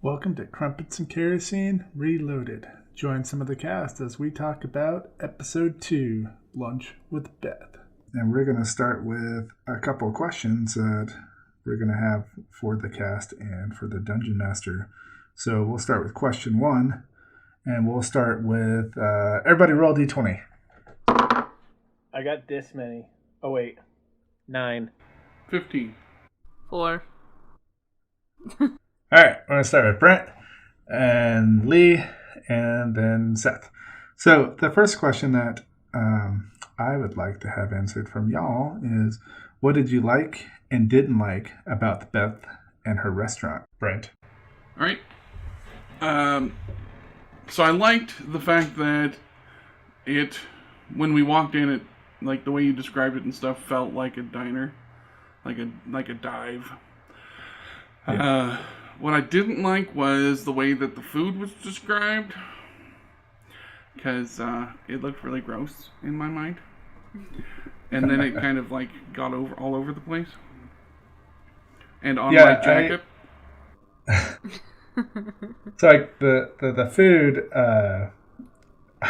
Welcome to Crumpets and Kerosene Reloaded. Join some of the cast as we talk about Episode 2, Lunch with Beth. And we're going to start with a couple of questions that we're going to have for the cast and for the Dungeon Master. So we'll start with question 1, and we'll start with everybody roll D20. I got this many. Oh, wait. 9. 15. 4. All right, we're going to start with Brent and Lee and then Seth. So the first question that I would like to have answered from y'all is, what did you like and didn't like about Beth and her restaurant? Brent. All right. So I liked the fact that when we walked in, it, like the way you described it and stuff, felt like a diner, like a dive. Yeah. What I didn't like was the way that the food was described, because it looked really gross in my mind, and then it kind of like got all over the place, and on my jacket. So like the food, I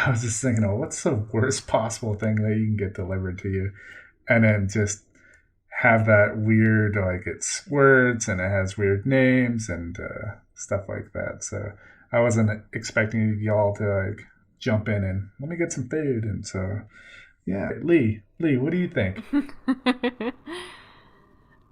was just thinking, oh, what's the worst possible thing that you can get delivered to you, and then just have that weird, like, it squirts and it has weird names and stuff like that. So I wasn't expecting y'all to like jump in and let me get some food. And so, yeah, Lee, what do you think?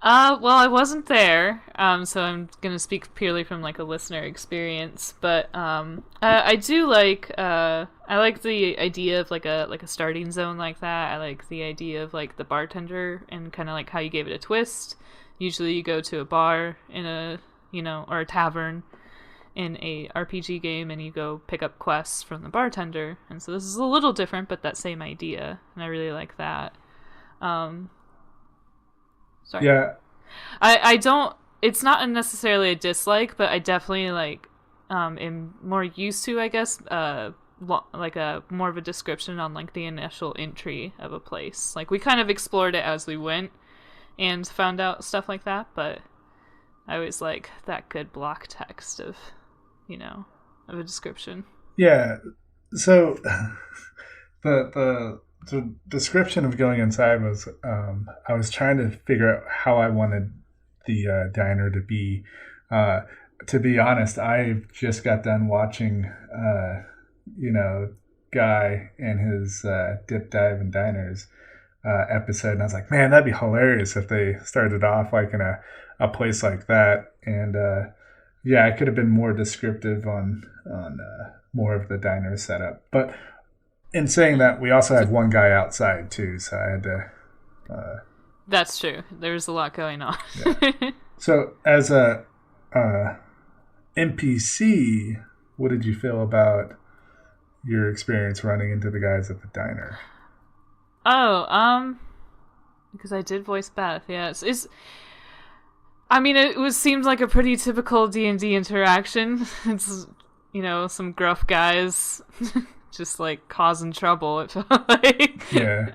Well, I wasn't there, so I'm gonna speak purely from like a listener experience. But I do like I like the idea of like a starting zone like that. I like the idea of like the bartender and kind of like how you gave it a twist. Usually, you go to a bar in a or a tavern in a RPG game, and you go pick up quests from the bartender. And so this is a little different, but that same idea, and I really like that. Sorry. Yeah. I don't, it's not necessarily a dislike, but I definitely like am more used to, I guess, like a more of a description on like the initial entry of a place. Like we kind of explored it as we went and found out stuff like that, but I always like that good block text of a description. Yeah. So the description of going inside was, I was trying to figure out how I wanted the diner to be. To be honest, I just got done watching, Guy and his Dip Dive and Diners episode, and I was like, man, that'd be hilarious if they started off like in a place like that. And yeah, I could have been more descriptive on more of the diner setup, but in saying that, we also had one guy outside too, so I had to. That's true. There's a lot going on. Yeah. So, as a NPC, what did you feel about your experience running into the guys at the diner? Oh, because I did voice Beth. Yeah, I mean, seemed like a pretty typical D&D interaction. It's some gruff guys. Just like causing trouble, it felt like. Yeah.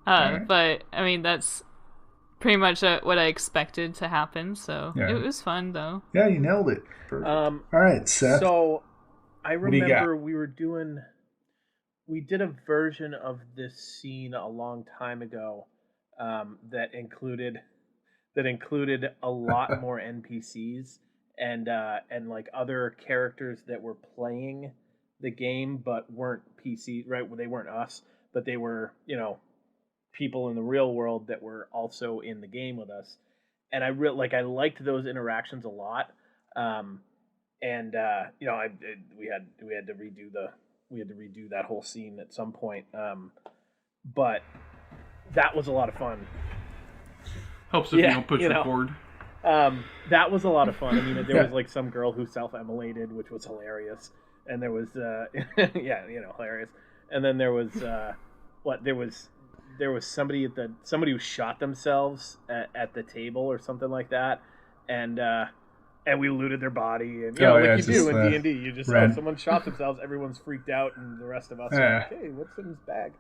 Right. But I mean, that's pretty much what I expected to happen. So yeah. It was fun, though. Yeah, you nailed it. All right, Seth. So I remember we did a version of this scene a long time ago that included a lot more NPCs and like other characters that were playing the game but weren't PC, right? Well, they weren't us, but they were, people in the real world that were also in the game with us. And I liked those interactions a lot. We had to redo that whole scene at some point. But that was a lot of fun. Helps if you don't push record. That was a lot of fun. I mean, there was like some girl who self-immolated, which was hilarious. And there was, hilarious. And then there was, there was somebody who shot themselves at the table or something like that, and we looted their body, and you do in D&D, you just someone shot themselves, everyone's freaked out, and the rest of us are like, hey, what's in his bag?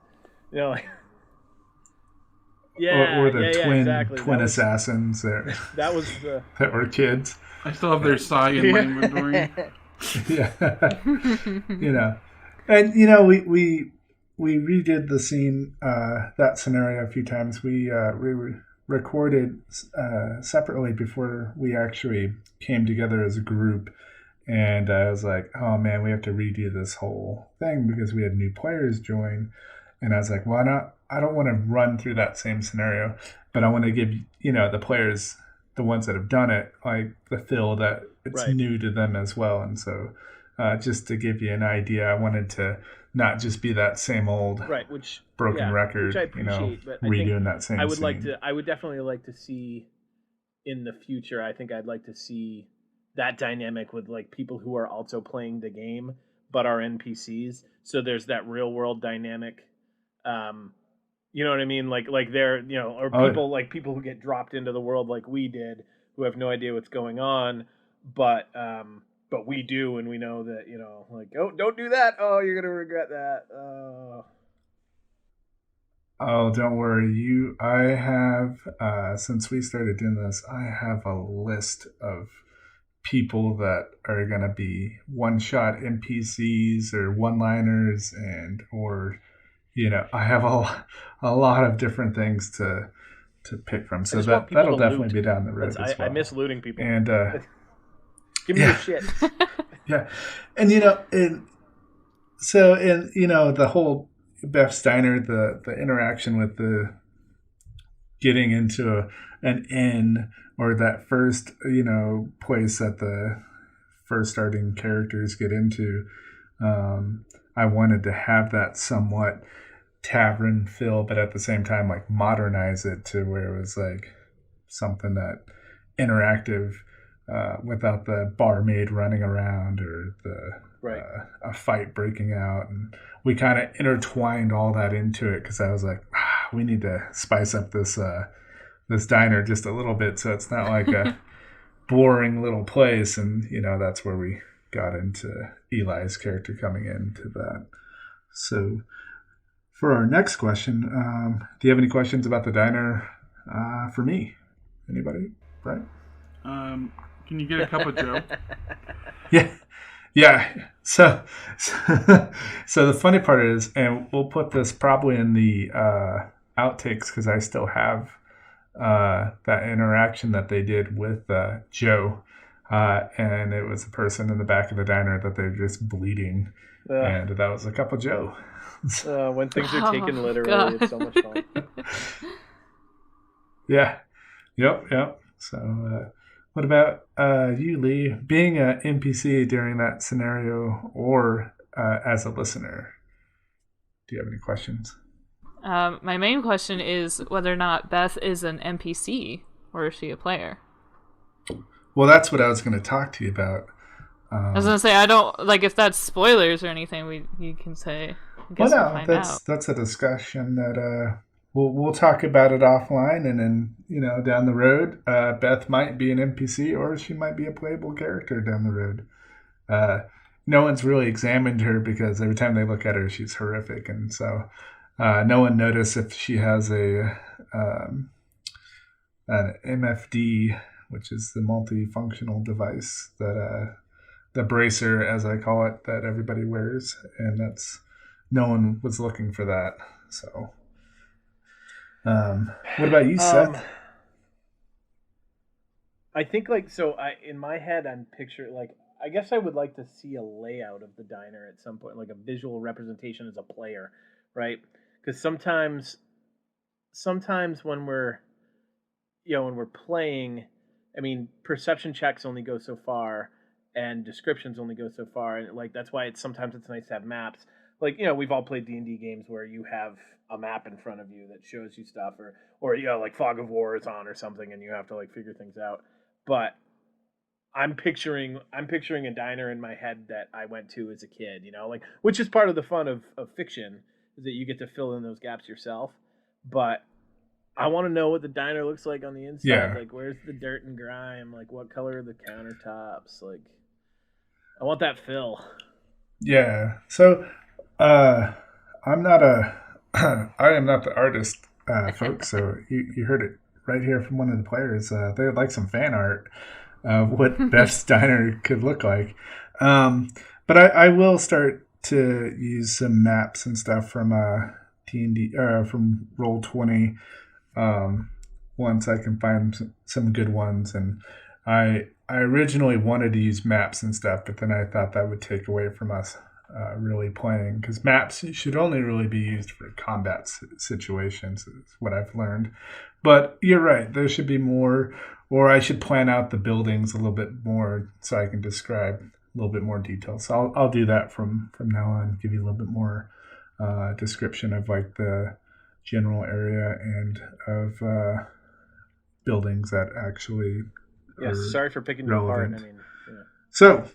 Yeah, or the exactly. twin assassins that that was that were kids. I still have their Psy in my inventory. Yeah, and we redid the scene, that scenario a few times. We recorded separately before we actually came together as a group. And I was like, oh man, we have to redo this whole thing because we had new players join. And I was like, why not? I don't want to run through that same scenario, but I want to give, the players, the ones that have done it, like the feel that it's new to them as well. And so just to give you an idea, I wanted to not just be that same old broken record, which I appreciate, but redoing that same I would scene. I would definitely like to see in the future, I think I'd like to see that dynamic with like people who are also playing the game but are NPCs. So there's that real world dynamic. You know what I mean? Like they're or people like people who get dropped into the world like we did, who have no idea what's going on, but we do, and we know that like, oh, don't do that. Oh, you're gonna regret that. Oh, don't worry. I have since we started doing this, I have a list of people that are going to be one-shot NPCs or one-liners or I have a lot of different things to pick from. So that'll definitely be down the road as well. I miss looting people. And give me your shit. Yeah. And the whole Beth's Diner, the interaction with the getting into an inn, or that first, place that the first starting characters get into, I wanted to have that somewhat tavern feel, but at the same time, like, modernize it to where it was like something that interactive, without the barmaid running around or a fight breaking out. And we kind of intertwined all that into it because I was like, we need to spice up this diner just a little bit so it's not like a boring little place. And that's where we got into Eli's character coming into that. So for our next question, do you have any questions about the diner for me? Anybody? Right? Can you get a cup of Joe? Yeah. So the funny part is, and we'll put this probably in the outtakes because I still have that interaction that they did with Joe, and it was the person in the back of the diner that they're just bleeding, and that was a cup of Joe. When things are taken literally, it's so much fun. Yeah. Yep. So what about you, Lee? Being an NPC during that scenario or as a listener, do you have any questions? My main question is whether or not Beth is an NPC or is she a player? Well, that's what I was going to talk to you about. I was going to say, I don't, like, if that's spoilers or anything, you can say. Well, no, that's a discussion that we'll talk about it offline, and then down the road, Beth might be an NPC or she might be a playable character down the road. No one's really examined her because every time they look at her, she's horrific, and so no one noticed if she has an MFD, which is the multifunctional device that the bracer, as I call it, that everybody wears, and that's. No one was looking for that. So, what about you, Seth? I think in my head, I'm picturing I guess I would like to see a layout of the diner at some point, like a visual representation as a player, right? Because sometimes when we're playing, I mean, perception checks only go so far, and descriptions only go so far, and that's why sometimes it's nice to have maps. We've all played D&D games where you have a map in front of you that shows you stuff, or like Fog of War is on or something, and you have to figure things out. But I'm picturing a diner in my head that I went to as a kid, which is part of the fun of fiction, is that you get to fill in those gaps yourself. But I want to know what the diner looks like on the inside. Yeah. Where's the dirt and grime? What color are the countertops? I want that fill. Yeah. So I am not the artist folks. So you heard it right here from one of the players. They would like some fan art of what Beth's Diner could look like. But I will start to use some maps and stuff from D&D, from Roll20, once I can find some good ones. And I originally wanted to use maps and stuff, but then I thought that would take away from us really playing, because maps should only really be used for combat situations, is what I've learned. But you're right, there should be more, or I should plan out the buildings a little bit more so I can describe a little bit more detail. So I'll do that from now on, give you a little bit more description of like the general area and of buildings that actually sorry for picking you apart. I mean, so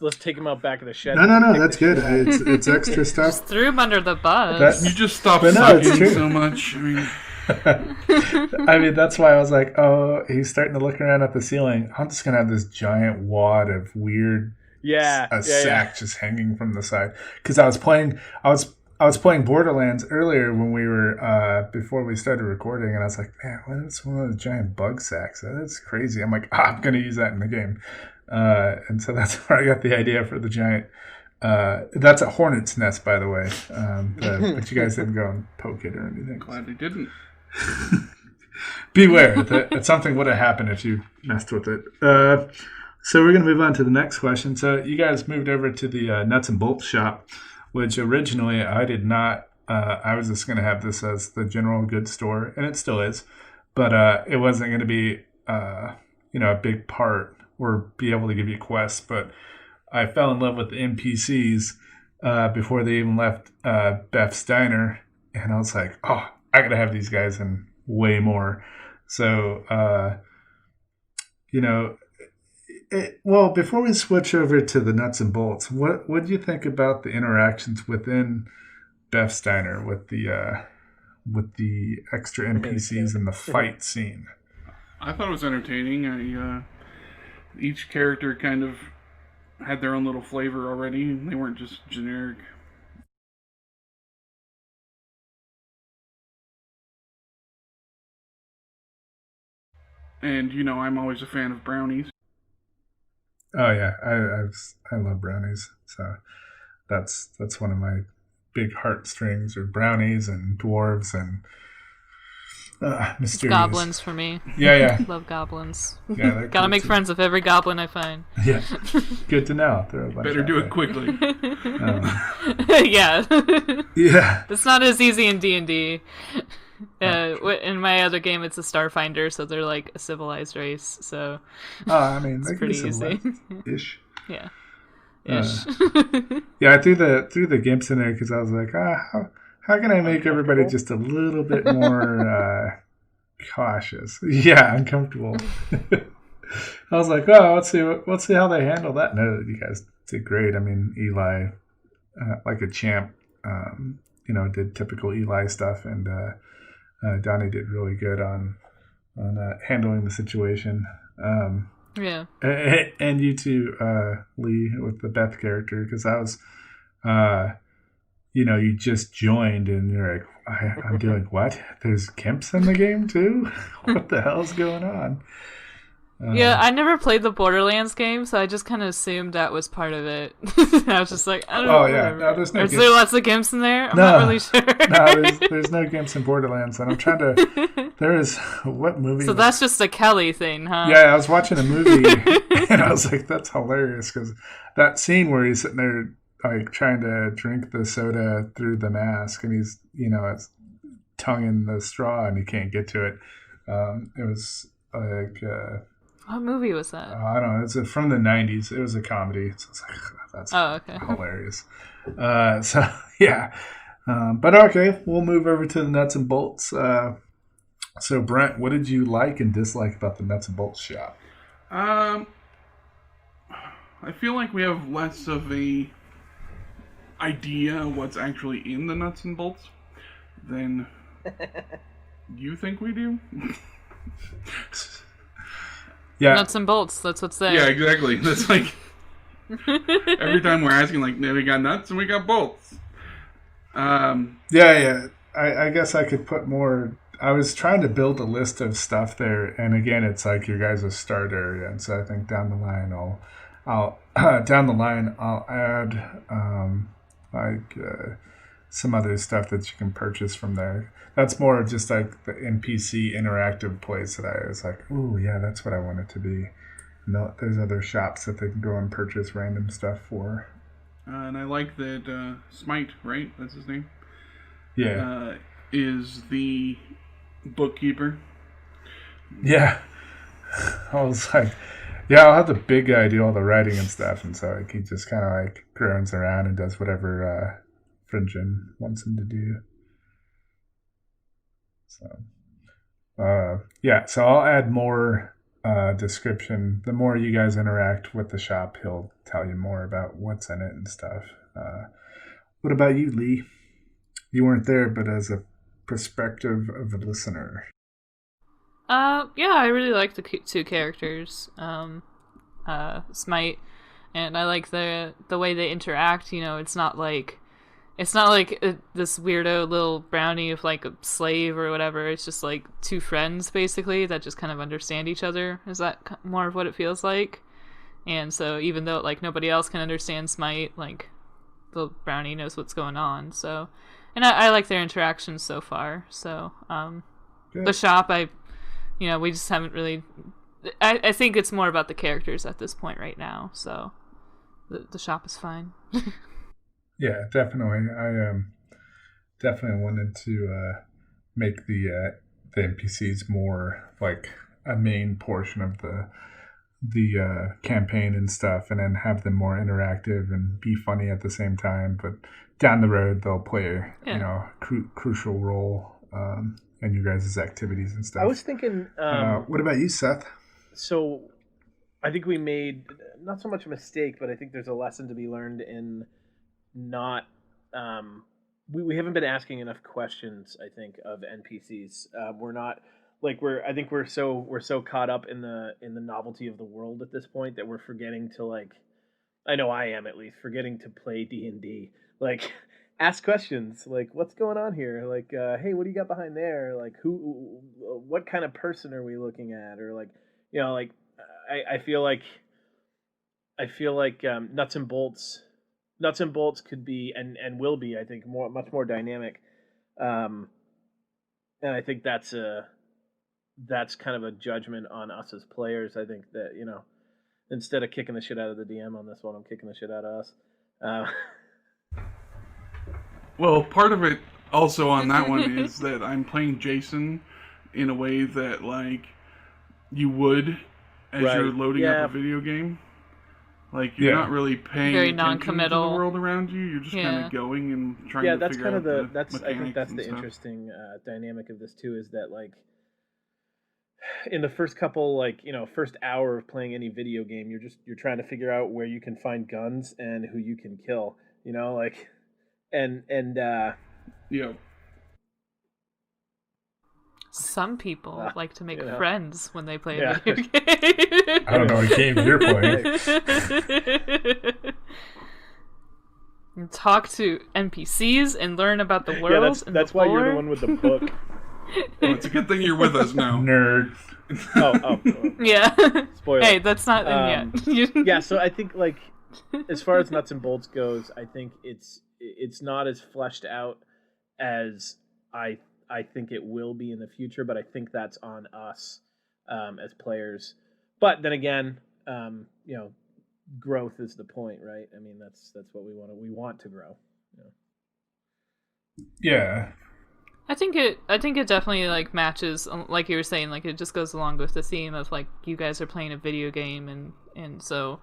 let's take him out back of the shed. No, that's good. It's extra stuff. Just threw him under the bus. You just stopped sucking so much. I mean, I mean, that's why I was like, oh, he's starting to look around at the ceiling. I'm just gonna have this giant wad of weird, sack just hanging from the side. Because I was playing Borderlands earlier when we were before we started recording, and I was like, man, what is one of the giant bug sacks? That's crazy. I'm like, I'm gonna use that in the game, and so that's where I got the idea for the giant. That's a hornet's nest, by the way, but you guys didn't go and poke it or anything. Glad they didn't. Beware that something would have happened if you messed with it. So we're going to move on to the next question. So you guys moved over to the Nuts and Bolts shop, which originally I did not. I was just going to have this as the general goods store, and it still is, but it wasn't going to be a big part or be able to give you quests. But I fell in love with the NPCs before they even left Beth's Diner, and I was like, oh, I gotta have these guys and way more. So, well, before we switch over to the Nuts and Bolts, what do you think about the interactions within Beth's Diner with the extra NPCs and the fight scene? I thought it was entertaining. Each character kind of had their own little flavor already. They weren't just generic. And, I'm always a fan of brownies. Oh, yeah. I love brownies. So that's one of my big heartstrings, are brownies and dwarves and mysterious. Goblins for me. Yeah. Love goblins. Yeah, gotta make friends with every goblin I find. Yeah. Good to know. Better do it quickly. Yeah. Yeah. It's not as easy in D&D. In my other game, it's a Starfinder, so they're like a civilized race. So, I mean, it's pretty easy. Ish. Yeah. Ish. Yeah, I threw the gimps in there because I was like, how can I make everybody just a little bit more cautious? Yeah, uncomfortable. I was like, oh, let's see how they handle that. No, you guys did great. I mean, Eli, like a champ, did typical Eli stuff, and Donnie did really good on handling the situation. Yeah. And you too, Lee, with the Beth character, because I was, you just joined and you're like, I'm doing what? There's Kemps in the game too? What the hell's going on? Yeah, I never played the Borderlands game, so I just kind of assumed that was part of it. I was just like, I don't know. Oh, yeah. No, there's no Is there lots of gimps in there? I'm not really sure. No, there's no gimps in Borderlands, and I'm trying to... There is... What movie? So that's just a Kelly thing, huh? Yeah, I was watching a movie, and I was like, that's hilarious, because that scene where he's sitting there, like, trying to drink the soda through the mask, and he's, his tongue in the straw, and he can't get to it. It was, like... What movie was that? I don't know. It's from the 90s. It was a comedy. So it's like, that's hilarious. So, yeah. But okay, we'll move over to the Nuts and Bolts. So, Brent, what did you like and dislike about the Nuts and Bolts shop? I feel like we have less of a idea what's actually in the Nuts and Bolts than you think we do. Yeah. Nuts and bolts, that's what's there. Yeah, exactly. That's like every time we're asking, like, we got nuts and we got bolts. Yeah. I guess I could put more I was trying to build a list of stuff there, and again, it's like your guys' start area, and so I think down the line, I'll I'll add some other stuff that you can purchase from there. That's more just like the NPC interactive place that I was like, oh yeah, that's what I want it to be. No, there's other shops that they can go and purchase random stuff for. And I like that Smite, right? That's his name. Yeah. Is the bookkeeper. Yeah. I was like, yeah, I'll have the big guy do all the writing and stuff, and so like, he just kind of like groans around and does whatever Fringin wants him to do. So, yeah, so I'll add more description. The more you guys interact with the shop, he'll tell you more about what's in it and stuff. What about you, Lee? You weren't there, but as a perspective of a listener. Yeah, I really like the two characters, Smite, and I like the way they interact. You know, it's not like this weirdo little brownie of like a slave or whatever. It's just like two friends basically that just kind of understand each other. Is that more of what it feels like? And so even though like nobody else can understand Smite, like the brownie knows what's going on. So, and I like their interactions so far. So, the shop, we just haven't really. I think it's more about the characters at this point right now. So, the shop is fine. Yeah, definitely. I definitely wanted to make the NPCs more like a main portion of the campaign and stuff, and then have them more interactive and be funny at the same time. But down the road, they'll play a crucial role in your guys' activities and stuff. I was thinking. What about you, Seth? So, I think we made not so much a mistake, but I think there's a lesson to be learned in not. We haven't been asking enough questions, I think, of NPCs. We're not like I think we're so caught up in the novelty of the world at this point that we're forgetting to like. I know I am at least forgetting to play D&D. Like, ask questions like, what's going on here? Like, hey, what do you got behind there? Like, what kind of person are we looking at? Or like, like I feel like Nuts and Bolts could be and will be, I think, much more dynamic, and I think that's kind of a judgment on us as players. I think that instead of kicking the shit out of the DM on this one, I'm kicking the shit out of us. Well, part of it also on that one is that I'm playing Jason in a way that like you would as you're loading up a video game. Like, you're not really paying very attention non-committal to the world around you. You're just kind of going and trying to figure out the mechanics. I think that's the stuff. interesting dynamic of this too, is that like in the first couple first hour of playing any video game, you're trying to figure out where you can find guns and who you can kill. Some people like to make friends when they play a video game. I don't know what game you're playing. And talk to NPCs and learn about the world. That's why you're the one with the book. Well, it's a good thing you're with us now. Nerd. Oh. Yeah. Spoiler. Hey, that's not in yet. Yeah, so I think like as far as Nuts and Bolts goes, I think it's not as fleshed out as I think it will be in the future, but I think that's on us as players. But then again, growth is the point, right? I mean, that's what we want. We want to grow. Yeah. I think it definitely like matches, like you were saying, like it just goes along with the theme of like you guys are playing a video game, and so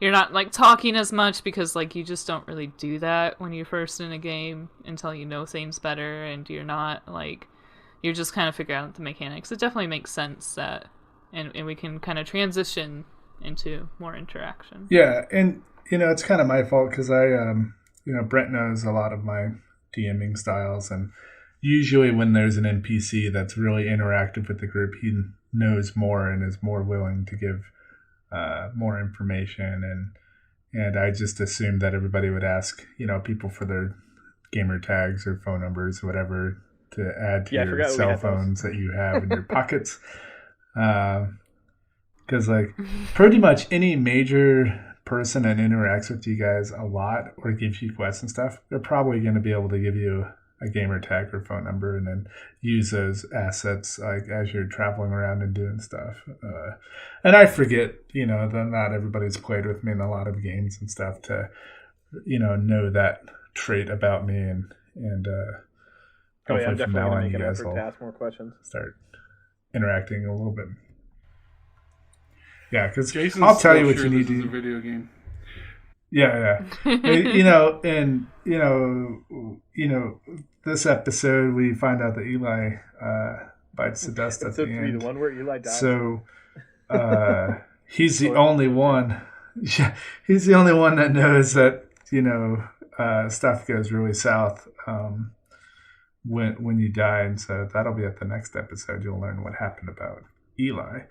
you're not like talking as much because like you just don't really do that when you're first in a game until you know things better, and you're not like you're just kind of figuring out the mechanics. It definitely makes sense that and we can kind of transition into more interaction. Yeah, and it's kind of my fault because I Brent knows a lot of my DMing styles, and usually when there's an NPC that's really interactive with the group, he knows more and is more willing to give more information, and I just assumed that everybody would ask people for their gamer tags or phone numbers, whatever, to add to your cell phones that you have in your pockets. Because like pretty much any major person that interacts with you guys a lot or gives you quests and stuff, they're probably going to be able to give you a gamer tag or phone number and then use those assets like as you're traveling around and doing stuff. And I forget, you know, that not everybody's played with me in a lot of games and stuff to, you know that trait about me and I'm definitely going to make an effort to ask more questions. Start interacting a little bit. Yeah, because Jason's I'll tell you what sure you need this to. Is a video game. Yeah. This episode we find out that Eli bites the dust at the end. The one where Eli dies. So he's the only one. Yeah, he's the only one that knows that stuff goes really south when you die, and so that'll be at the next episode. You'll learn what happened about Eli.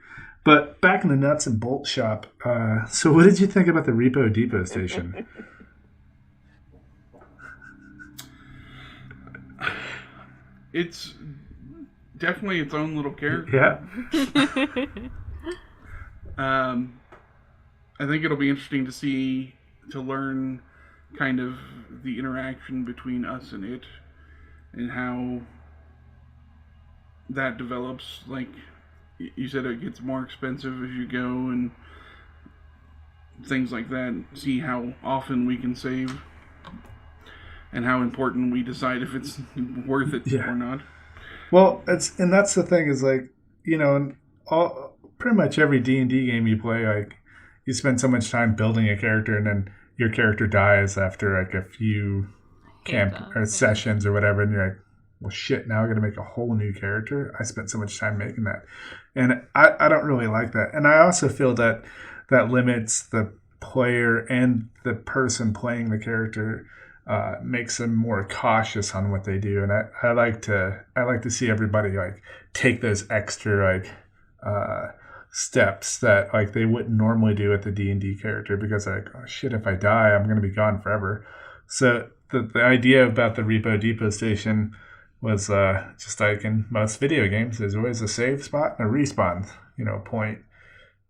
But back in the nuts and bolt shop, so what did you think about the Repo Depot station? It's definitely its own little character. Yeah. I think it'll be interesting to learn kind of the interaction between us and it and how that develops. Like you said, it gets more expensive as you go and things like that. See how often we can save and how important we decide if it's worth it or not. Well, that's the thing is like, pretty much every D&D game you play, like you spend so much time building a character and then your character dies after like a few sessions or whatever, and you're like, well, shit, now I got to make a whole new character. I spent so much time making that. And I don't really like that. And I also feel that limits the player and the person playing the character, makes them more cautious on what they do. And I like to see everybody like take those extra steps that like they wouldn't normally do with the D&D character, because like, oh shit, if I die, I'm going to be gone forever. So the idea about the Repo Depot station was just like in most video games, there's always a save spot and a respawn, point.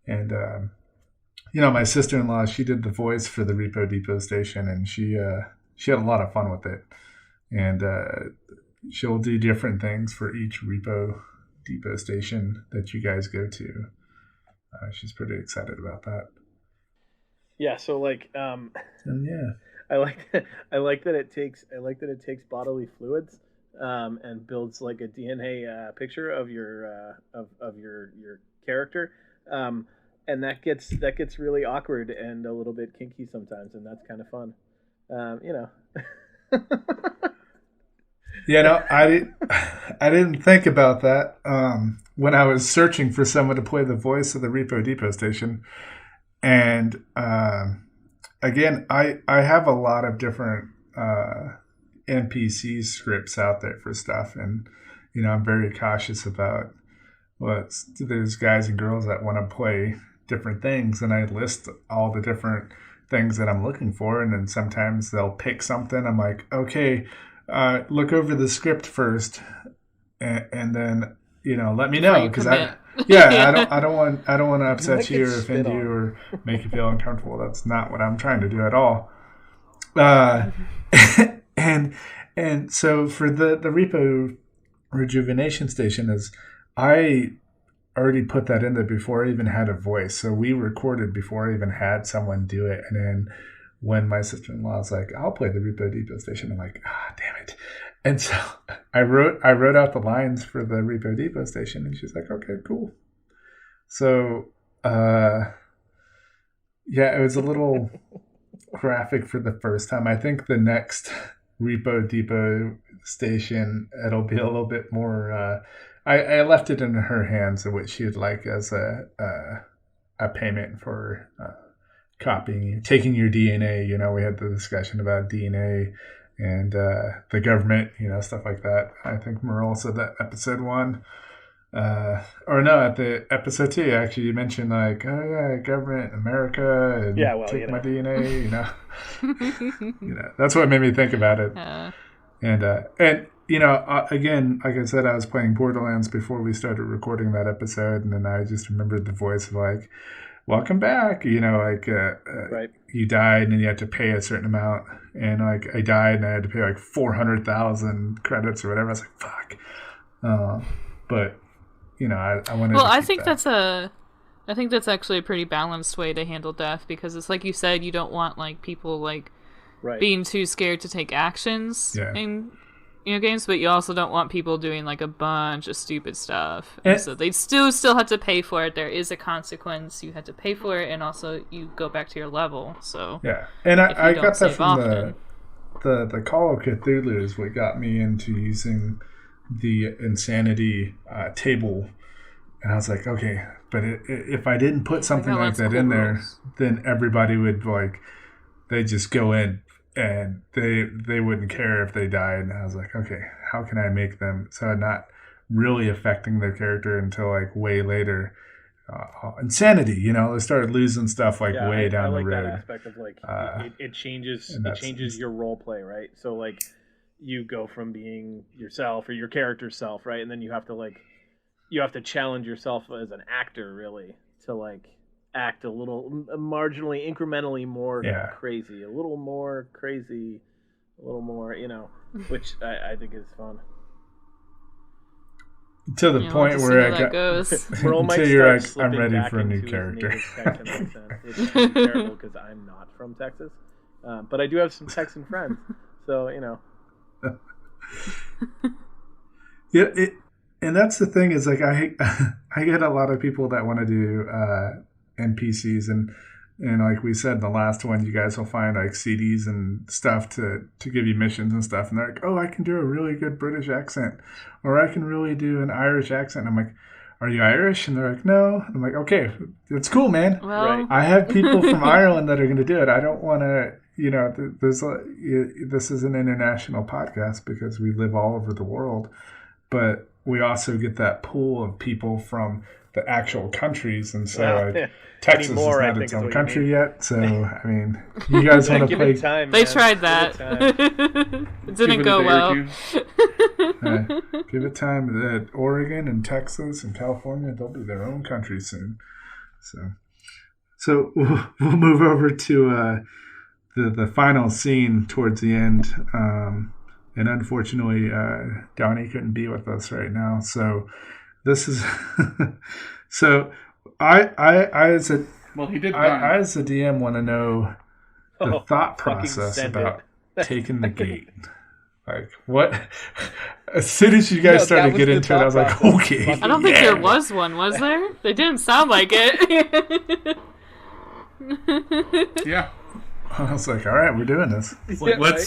And my sister-in-law, she did the voice for the Repo Depot station, and she had a lot of fun with it. And she'll do different things for each Repo Depot station that you guys go to. She's pretty excited about that. Yeah, so like I like that it takes bodily fluids and builds like a DNA picture of your of your character, and that gets really awkward and a little bit kinky sometimes, and that's kind of fun. I didn't think about that when I was searching for someone to play the voice of the Repo Depot station. And again, I have a lot of different NPC scripts out there for stuff, and I'm very cautious about there's guys and girls that want to play different things, and I list all the different things that I'm looking for, and then sometimes they'll pick something. I'm like, okay, look over the script first, and then let me know, because I don't want to upset you or offend you or make you feel uncomfortable. That's not what I'm trying to do at all. And so for the Repo Rejuvenation Station, is I already put that in there before I even had a voice. So we recorded before I even had someone do it. And then when my sister-in-law was like, I'll play the Repo Depot station, I'm like, damn it. And so I wrote out the lines for the Repo Depot station, and she's like, okay, cool. So, it was a little graphic for the first time. I think the next Repo Depot station, it'll be a little bit more, I left it in her hands, what she'd like as a payment for copying, taking your DNA. We had the discussion about DNA and the government, stuff like that. I think Merle said that episode 1. At the episode 2, actually, you mentioned like, oh yeah, government, America, and take my DNA, that's what made me think about it. And again, like I said, I was playing Borderlands before we started recording that episode, and then I just remembered the voice of like, welcome back, Right. you died and you had to pay a certain amount, and like I died and I had to pay like 400,000 credits or whatever. I was like, fuck. But I wanted. Well, I think that's actually a pretty balanced way to handle death, because it's like you said, you don't want like people like being too scared to take actions in games, but you also don't want people doing like a bunch of stupid stuff. And so they still have to pay for it. There is a consequence. You had to pay for it, and also you go back to your level. So yeah, and I got that from the Call of Cthulhu is what got me into using the insanity table, and I was like, okay, but if I didn't put something like that in there, then everybody would they just go in and they wouldn't care if they died. And I was like, okay, how can I make them so not really affecting their character until like way later? Insanity, they started losing stuff way down the road. That aspect of like it changes your role play, right? So like you go from being yourself or your character's self, right, and then you have to challenge yourself as an actor really to like act a little marginally, incrementally more crazy, a little more, which I think is fun. To the point where I got until you're like, I'm ready for a new character. Which is terrible because I'm not from Texas, but I do have some Texan friends, so Yeah, and that's the thing is like I get a lot of people that want to do NPCs and like we said in the last one, you guys will find like CDs and stuff to give you missions and stuff, and they're like, oh, I can do a really good British accent, or I can really do an Irish accent. And I'm like, are you Irish? And they're like, no. I'm like, okay, that's cool, man. Well. I have people from Ireland that are going to do it. I don't want to, this is an international podcast because we live all over the world, but we also get that pool of people from the actual countries, and so Texas is not its own country yet. So I mean, you guys want to play? Time, they tried that. It didn't go well. Give it time. That Oregon and Texas and California, they'll be their own country soon. So we'll move over to the final scene towards the end. And unfortunately, Donnie couldn't be with us right now. So this is so I as a he did. I as a DM want to know the thought process about taking the gate. Like what? As soon as you guys started to get into it, I was like, okay. I don't think there was one, was there? They didn't sound like it. Yeah. I was like, all right, we're doing this.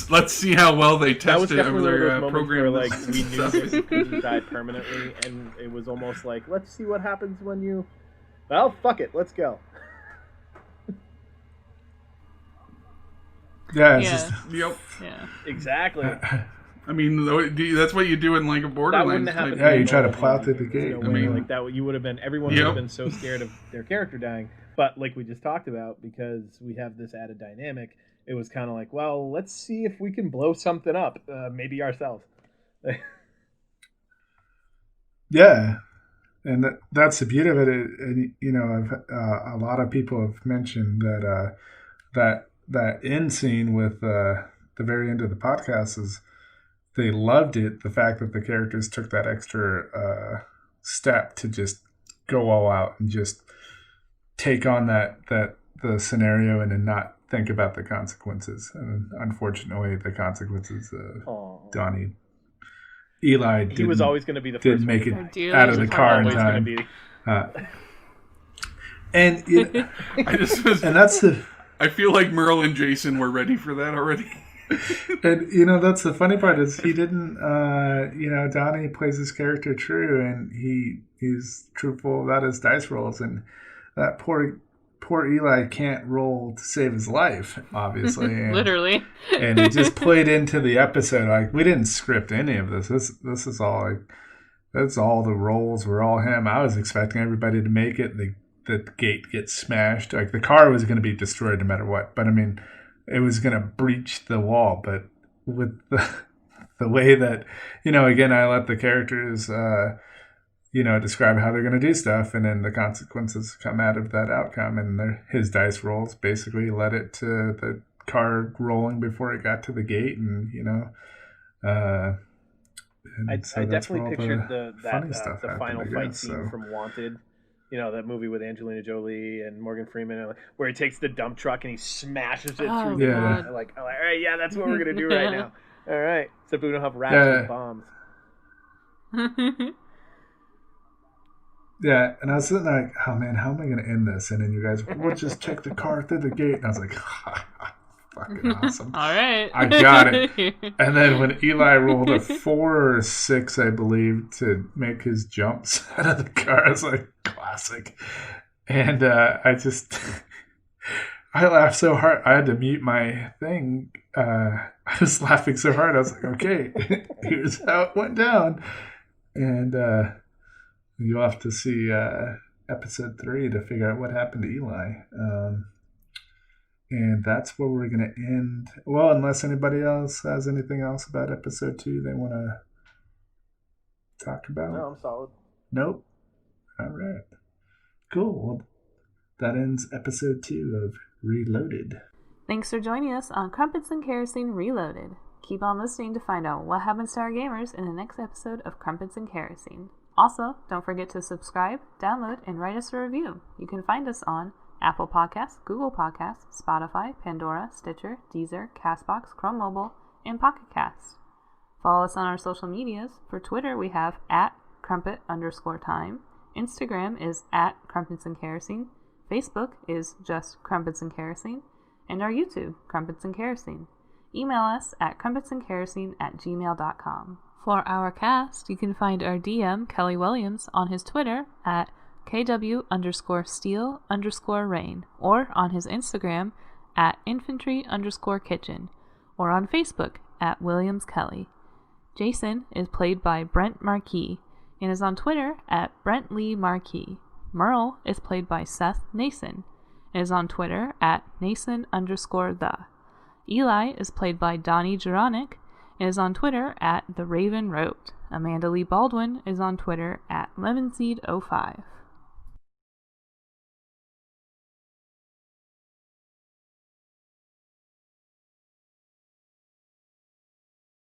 Let's see how well they tested over their program. Where, like, we knew that you couldn't die permanently, and it was almost like, let's see what happens when you. Well, fuck it, let's go. Yeah. Yep. Yeah. Exactly. I mean, that's what you do in like a Borderlands. Yeah, you try to plow through the gate. I mean, like that, you would have been. Everyone would have been so scared of their character dying. But like we just talked about, because we have this added dynamic, it was kind of like, well, let's see if we can blow something up, maybe ourselves. Yeah, and that's the beauty of it. And a lot of people have mentioned that end scene with the very end of the podcast is they loved it. The fact that the characters took that extra step to just go all out and just take on the scenario and then not think about the consequences. And unfortunately, the consequences Donnie Eli he was always going to be the didn't first make it out of the car in time. And and that's the. I feel like Merle and Jason were ready for that already. And that's the funny part is he didn't. Donnie plays his character true, and he's truthful about his dice rolls, and that poor Eli can't roll to save his life, obviously. And, literally. And it just played into the episode. Like, we didn't script any of this. This is all like, that's all the rolls were all him. I was expecting everybody to make it. The gate gets smashed. Like, the car was going to be destroyed no matter what. But I mean, it was going to breach the wall. But with the way that, again, I let the characters, describe how they're going to do stuff, and then the consequences come out of that outcome. And his dice rolls basically led it to the car rolling before it got to the gate, and I definitely pictured the final fight scene from Wanted. That movie with Angelina Jolie and Morgan Freeman, where he takes the dump truck and he smashes it through the wall. All right, yeah, that's what we're gonna do right now. All right, except we don't have rats and bombs. Yeah, and I was sitting there like, oh man, how am I gonna end this? And then you guys, we'll just check the car through the gate, and I was like, fucking awesome. All right, I got it. And then when Eli rolled a 4 or 6, I believe, to make his jumps out of the car, I was like, classic. And I laughed so hard I had to mute my thing. I was laughing so hard I was like, okay, here's how it went down. And you'll have to see episode 3 to figure out what happened to Eli. And that's where we're going to end. Well, unless anybody else has anything else about episode 2 they want to talk about. No, I'm solid. Nope. All right. Cool. Well, that ends episode 2 of Reloaded. Thanks for joining us on Crumpets and Kerosene Reloaded. Keep on listening to find out what happens to our gamers in the next episode of Crumpets and Kerosene. Also, don't forget to subscribe, download, and write us a review. You can find us on Apple Podcasts, Google Podcasts, Spotify, Pandora, Stitcher, Deezer, CastBox, Chrome Mobile, and Pocket Cast. Follow us on our social medias. For Twitter, we have @Crumpet_time. Instagram is @CrumpetsandKerosene. Facebook is just Crumpets and Kerosene. And our YouTube, Crumpets and Kerosene. Email us at crumpetsandkerosene@gmail.com. For our cast, you can find our DM, Kelly Williams, on his Twitter at KW_Steel_Rain, or on his Instagram at Infantry_Kitchen, or on Facebook at Williams Kelly. Jason is played by Brent Marquis and is on Twitter at Brent Lee Marquis. Merle is played by Seth Nason and is on Twitter at Nason_the. Eli is played by Donnie Juronic and is on Twitter at The Raven Wrote. Amanda Lee Baldwin is on Twitter at Lemonseed05.